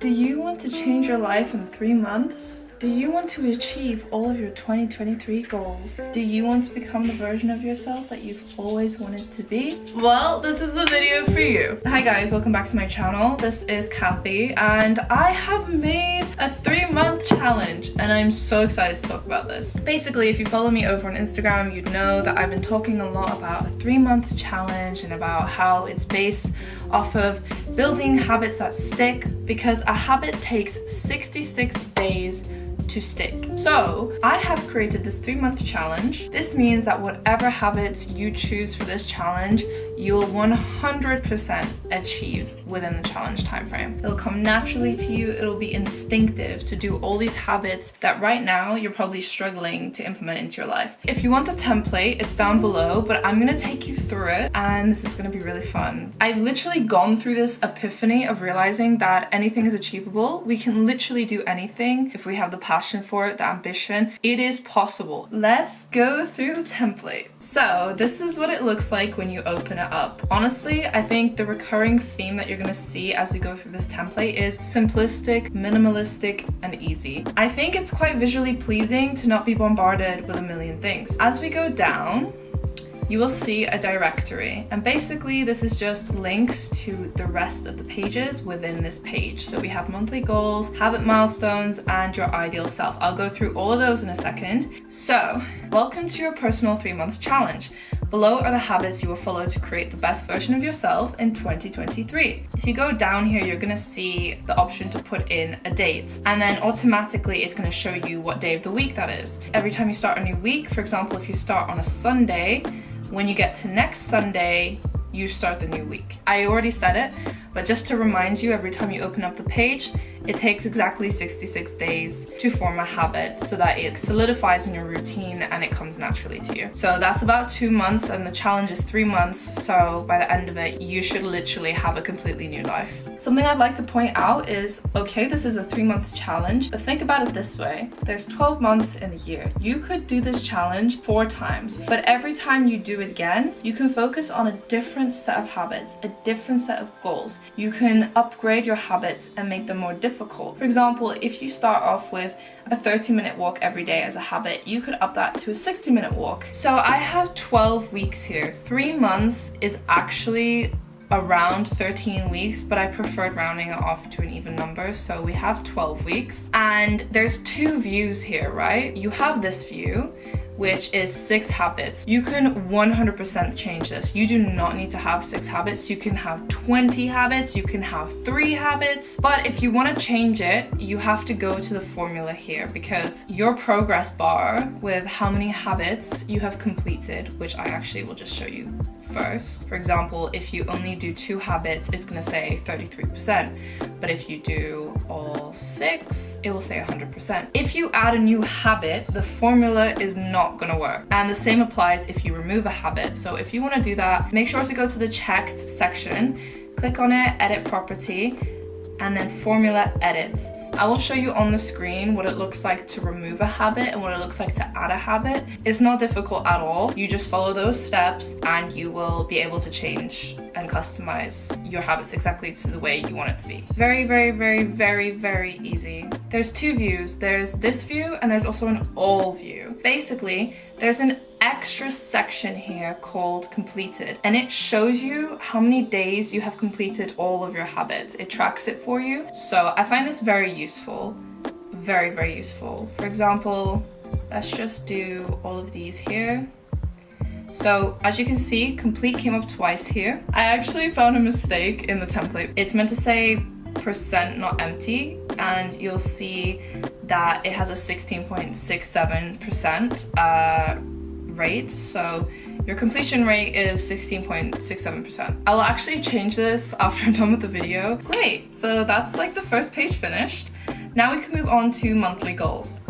Do you want to change your life in 3 months? Do you want to achieve all of your 2023 goals? Do you want to become the version of yourself that you've always wanted to be? Well, this is the video for you. Hi guys, welcome back to my channel. This is Kathi and I have made a 3-month challenge and I'm so excited to talk about this. Basically, if you follow me over on Instagram, you'd know that I've been talking a lot about a 3-month challenge and about how it's based off of building habits that stick, because a habit takes 66 days to stick. So I have created this 3-month challenge. This means that whatever habits you choose for this challenge, you'll 100% achieve within the challenge timeframe. It'll come naturally to you. It'll be instinctive to do all these habits that right now you're probably struggling to implement into your life. If you want the template, it's down below, but I'm gonna take you through it and this is gonna be really fun. I've literally gone through this epiphany of realizing that anything is achievable. We can literally do anything if we have the passion for it, the ambition. It is possible. Let's go through the template. So this is what it looks like when you open it up. Honestly, I think the recurring theme that you're gonna see as we go through this template is simplistic, minimalistic, and easy. I think it's quite visually pleasing to not be bombarded with a million things. As we go down, you will see a directory, and basically this is just links to the rest of the pages within this page. So we have monthly goals, habit milestones, and your ideal self. I'll go through all of those in a second. So, welcome to your personal 3-month challenge. Below are the habits you will follow to create the best version of yourself in 2023. If you go down here, you're gonna see the option to put in a date, and then automatically it's gonna show you what day of the week that is. Every time you start a new week, for example, if you start on a Sunday, when you get to next Sunday, you start the new week. I already said it, but just to remind you, every time you open up the page, it takes exactly 66 days to form a habit so that it solidifies in your routine and it comes naturally to you. So that's about 2 months and the challenge is 3 months. So by the end of it, you should literally have a completely new life. Something I'd like to point out is, okay, this is a 3-month challenge, but think about it this way. There's 12 months in a year. You could do this challenge 4 times, but every time you do it again, you can focus on a different set of habits, a different set of goals. You can upgrade your habits and make them more difficult. For example, if you start off with a 30-minute walk every day as a habit, you could up that to a 60-minute walk. So I have 12 weeks here. 3 months is actually around 13 weeks, but I preferred rounding it off to an even number. So we have 12 weeks and there's 2 views here, right? You have this view, which is 6 habits. You can 100% change this. You do not need to have 6 habits. You can have 20 habits, you can have 3 habits. But if you want to change it, you have to go to the formula here, because your progress bar with how many habits you have completed, which I actually will just show you first. For example, if you only do 2 habits, it's gonna say 33%. But if you do all 6, it will say 100%. If you add a new habit, the formula is not gonna work. And the same applies if you remove a habit. So if you wanna do that, make sure to go to the checked section, click on it, edit property, and then formula edit. I will show you on the screen what it looks like to remove a habit and what it looks like to add a habit. It's not difficult at all. You just follow those steps and you will be able to change and customize your habits exactly to the way you want it to be. Very, very, very, very, very easy. There's 2 views. There's this view and there's also an all view. Basically, there's an extra section here called completed, and it shows you how many days you have completed all of your habits. It tracks it for you. So I find this very useful, very, very useful. For example, let's just do all of these here. So as you can see, complete came up twice here. I actually found a mistake in the template. It's meant to say percent, not empty, and you'll see that it has a 16.67% rate. So your completion rate is 16.67%. I'll actually change this after I'm done with the video. Great, so that's like the first page finished. Now we can move on to monthly goals.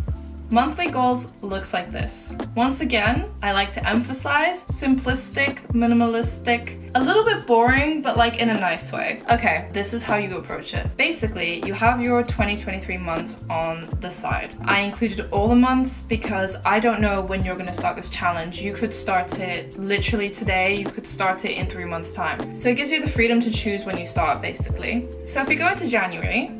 Monthly goals looks like this. Once again, I like to emphasize simplistic, minimalistic, a little bit boring, but like in a nice way. Okay, this is how you approach it. Basically, you have your 2023 months on the side. I included all the months because I don't know when you're gonna start this challenge. You could start it literally today, you could start it in 3 months' time. So it gives you the freedom to choose when you start, basically. So if you go into January,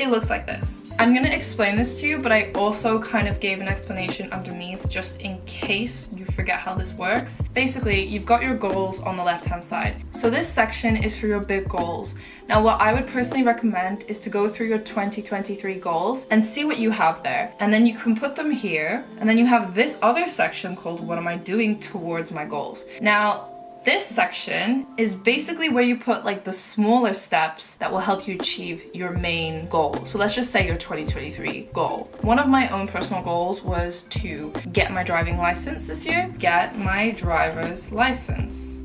it looks like this. I'm gonna explain this to you, but I also kind of gave an explanation underneath just in case you forget how this works. Basically, you've got your goals on the left-hand side. So this section is for your big goals. Now, what I would personally recommend is to go through your 2023 goals and see what you have there. And then you can put them here. And then you have this other section called what am I doing towards my goals. Now, this section is basically where you put like the smaller steps that will help you achieve your main goal. So let's just say your 2023 goal. One of my own personal goals was to get my driving license this year. Get my driver's license.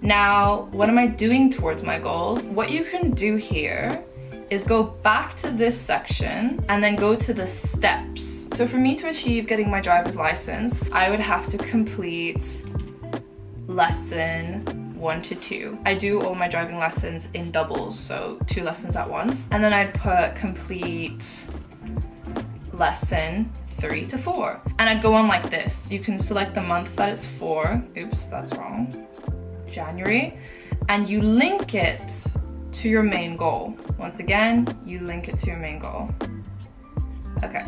Now, what am I doing towards my goals? What you can do here is go back to this section and then go to the steps. So for me to achieve getting my driver's license, I would have to complete lesson 1 to 2. I do all my driving lessons in doubles, so 2 lessons at once. And then I'd put complete lesson 3 to 4. And I'd go on like this. You can select the month that it's for. Oops, that's wrong. January. And you link it to your main goal. Once again, you link it to your main goal. Okay.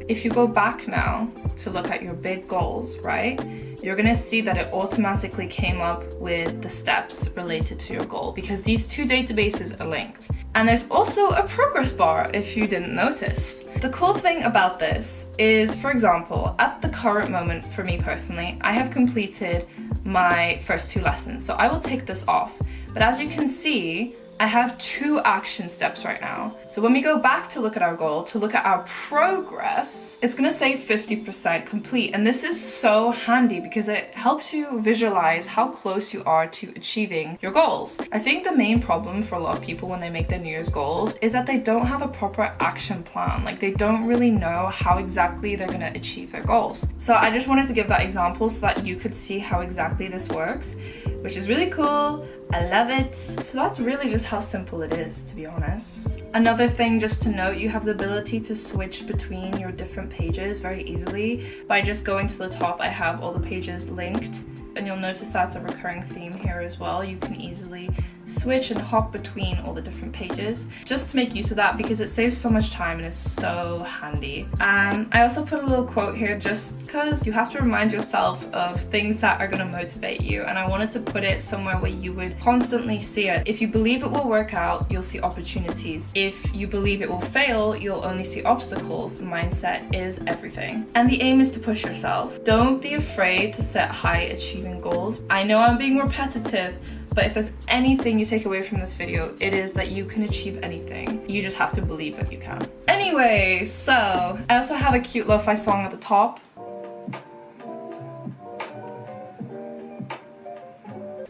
If you go back now to look at your big goals, right? You're gonna see that it automatically came up with the steps related to your goal because these 2 databases are linked. And there's also a progress bar if you didn't notice. The cool thing about this is, for example, at the current moment for me personally, I have completed my first 2 lessons. So I will take this off. But as you can see, I have 2 action steps right now. So when we go back to look at our goal, to look at our progress, it's gonna say 50% complete. And this is so handy because it helps you visualize how close you are to achieving your goals. I think the main problem for a lot of people when they make their New Year's goals is that they don't have a proper action plan. Like they don't really know how exactly they're gonna achieve their goals. So I just wanted to give that example so that you could see how exactly this works, which is really cool. I love it. So that's really just how simple it is, to be honest. Another thing just to note, you have the ability to switch between your different pages very easily. By just going to the top, I have all the pages linked. And you'll notice that's a recurring theme here as well. You can easily switch and hop between all the different pages just to make use of that because it saves so much time and is so handy. I also put a little quote here just because you have to remind yourself of things that are going to motivate you, and I wanted to put it somewhere where you would constantly see it. If you believe it will work out, you'll see opportunities. If you believe it will fail, you'll only see obstacles. Mindset is everything. And the aim is to push yourself. Don't be afraid to set high achieving goals. I know I'm being repetitive, but if there's anything you take away from this video, it is that you can achieve anything. You just have to believe that you can. Anyway, so I also have a cute lo-fi song at the top.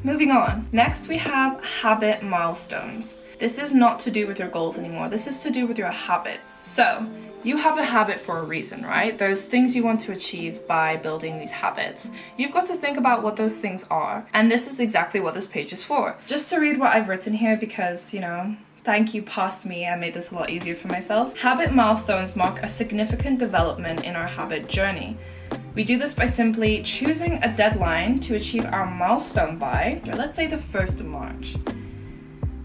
Moving on. Next we have habit milestones. This is not to do with your goals anymore. This is to do with your habits. So you have a habit for a reason, right? There's things you want to achieve by building these habits. You've got to think about what those things are. And this is exactly what this page is for. Just to read what I've written here because, you know, thank you past me, I made this a lot easier for myself. Habit milestones mark a significant development in our habit journey. We do this by simply choosing a deadline to achieve our milestone by, let's say the 1st of March.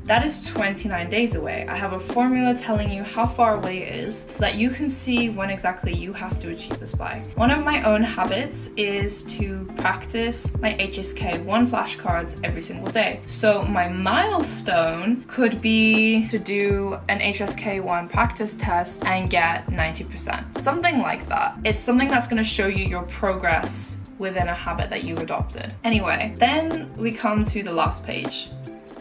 That is 29 days away. I have a formula telling you how far away it is so that you can see when exactly you have to achieve this by. One of my own habits is to practice my HSK 1 flashcards every single day. So my milestone could be to do an HSK 1 practice test and get 90%. Something like that. It's something that's going to show you your progress within a habit that you adopted. Anyway, then we come to the last page.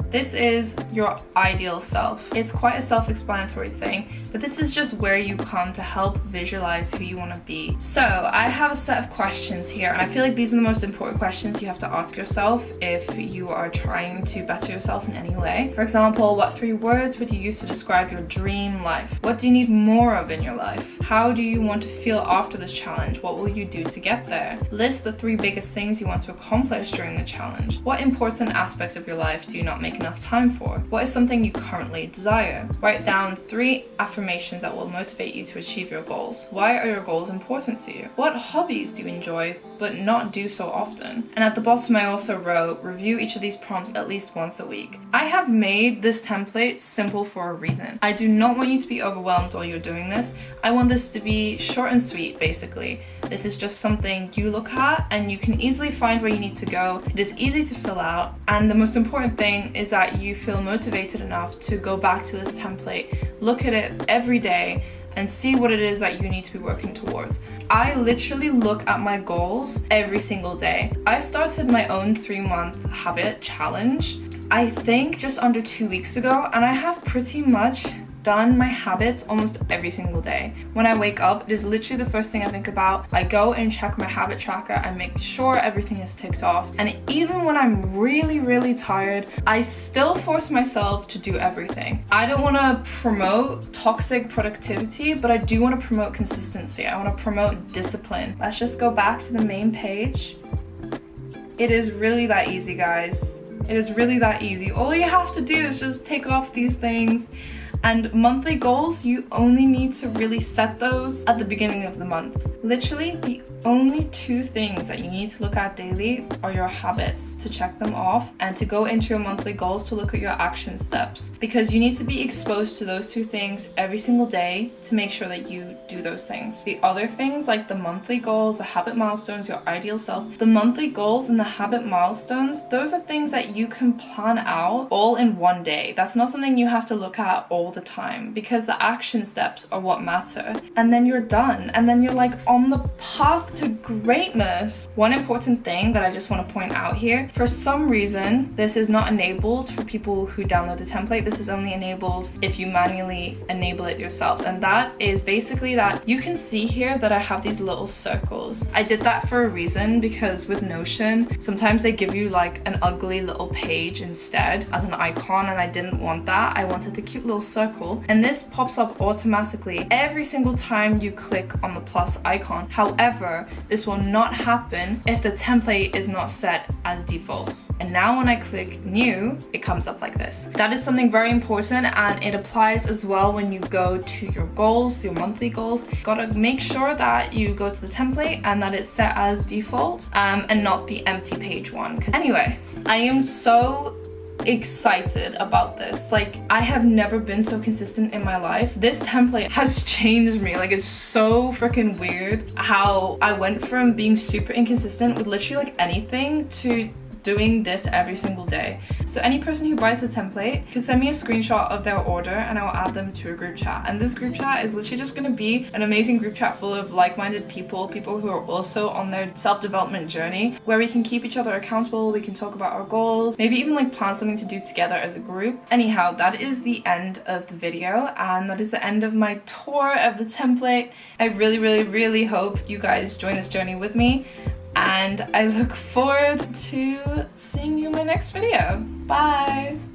This is your ideal self. It's quite a self-explanatory thing, but this is just where you come to help visualize who you want to be. So I have a set of questions here, and I feel like these are the most important questions you have to ask yourself if you are trying to better yourself in any way. For example, what 3 words would you use to describe your dream life? What do you need more of in your life? How do you want to feel after this challenge? What will you do to get there? List the 3 biggest things you want to accomplish during the challenge. What important aspects of your life do you not make enough time for? What is something you currently desire? Write down 3 affirmations that will motivate you to achieve your goals. Why are your goals important to you? What hobbies do you enjoy but not do so often? And at the bottom I also wrote, review each of these prompts at least once a week. I have made this template simple for a reason. I do not want you to be overwhelmed while you're doing this. I want this to be short and sweet, basically. This is just something you look at and you can easily find where you need to go. It is easy to fill out, and the most important thing is that you feel motivated enough to go back to this template, look at it every day, and see what it is that you need to be working towards. I literally look at my goals every single day. I started my own 3-month habit challenge, I think just under 2 weeks ago, and I have pretty much done my habits almost every single day. When I wake up, it is literally the first thing I think about. I go and check my habit tracker and make sure everything is ticked off. And even when I'm really tired, I still force myself to do everything. I don't want to promote toxic productivity, but I do want to promote consistency. I want to promote discipline. Let's just go back to the main page. It is really that easy, guys. It is really that easy. All you have to do is just take off these things. And monthly goals, you only need to really set those at the beginning of the month. Literally, the only 2 things that you need to look at daily are your habits, to check them off, and to go into your monthly goals to look at your action steps. Because you need to be exposed to those 2 things every single day to make sure that you do those things. The other things, like the monthly goals, the habit milestones, your ideal self, the monthly goals and the habit milestones, those are things that you can plan out all in one day. That's not something you have to look at all the time, because the action steps are what matter. And then you're done, and then you're like on the path to greatness. One important thing that I just want to point out here, for some reason this is not enabled for people who download the template. This is only enabled if you manually enable it yourself, and that is basically that you can see here that I have these little circles. I did that for a reason, because with Notion sometimes they give you like an ugly little page instead as an icon, and I didn't want that. I wanted the cute little circle, and this pops up automatically every single time you click on the plus icon. However, this will not happen if the template is not set as default. And now when I click new, it comes up like this. That is something very important, and it applies as well when you go to your goals, your monthly goals. Gotta make sure that you go to the template and that it's set as default, and not the empty page one. Anyway, I am so excited about this. Like, I have never been so consistent in my life. This template has changed me. Like, it's so freaking weird how I went from being super inconsistent with literally like anything to doing this every single day. So any person who buys the template can send me a screenshot of their order and I will add them to a group chat. And this group chat is literally just going to be an amazing group chat full of like-minded people who are also on their self-development journey, where we can keep each other accountable, we can talk about our goals, maybe even like plan something to do together as a group. Anyhow, that is the end of the video, and that is the end of my tour of the template. I really hope you guys join this journey with me, and I look forward to seeing you in my next video. Bye!